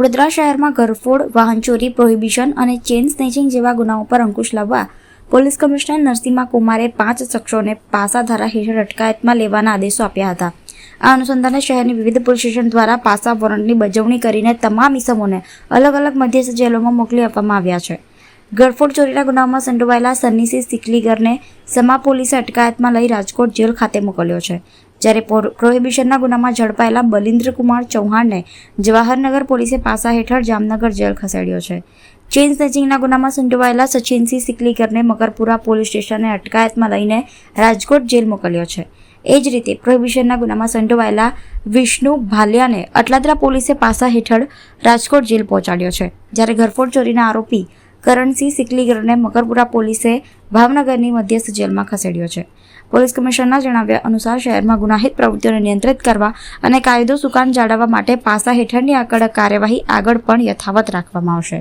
વડોદરા શહેરમાં ઘરફોડ, વાહન ચોરી, પ્રોહિબિશન અને ચેઇન સ્નેચિંગ જેવા ગુનાઓ પર અંકુશ લાવવા પોલીસ કમિશનર નરસિમ્હા કુમારે 5 શખ્સોને પાસા ધારા હેઠળ અટકાયતમાં લેવાના આદેશો આપ્યા હતા। આ અનુસંધાને શહેરની વિવિધ પોલીસ સ્ટેશન દ્વારા પાસા વોરંટની બજવણી કરીને તમામ ઇસમોને અલગ અલગ મધ્યસ્થ જેલોમાં મોકલી આપવામાં આવ્યા છે। ઘરફોડ ચોરીના ગુનામાં સંડોવાયેલા સન્નીસિંહ સિકલીગરને સમા પોલીસે અટકાયતમાં લઈ રાજકોટ જેલ ખાતે મોકલ્યો છે, જ્યારે પ્રોહિબિશનના ગુનામાં ઝડપાયેલા બલિન્દ્રકુમાર ચૌહાણને જવાહરનગર પોલીસે પાસા હેઠળ જામનગર જેલ ખસેડ્યો છે। ચેઇન સ્નેચિંગના ગુનામાં સંડોવાયેલા સચિનસિંહ સિકલીગરને મકરપુરા પોલીસ સ્ટેશને અટકાયતમાં લઈને રાજકોટ જેલ મોકલ્યો છે। એ જ રીતે પ્રોહિબિશનના ગુનામાં સંડોવાયેલા વિષ્ણુ ભાલિયાને અટલાદરા પોલીસે પાસા હેઠળ રાજકોટ જેલ પહોંચાડ્યો છે, જ્યારે ઘરફોડ ચોરીના આરોપી કરણસિંહ સિકલીગરને મકરપુરા પોલીસે ભાવનગરની મધ્યસ્થ જેલમાં ખસેડ્યો છે। પોલીસ કમિશનરના જણાવ્યા અનુસાર શહેરમાં ગુનાહિત પ્રવૃત્તિઓને નિયંત્રિત કરવા અને કાયદો સુકાન જાળવવા માટે પાસા હેઠળની આ કડક કાર્યવાહી આગળ પણ યથાવત રાખવામાં આવશે।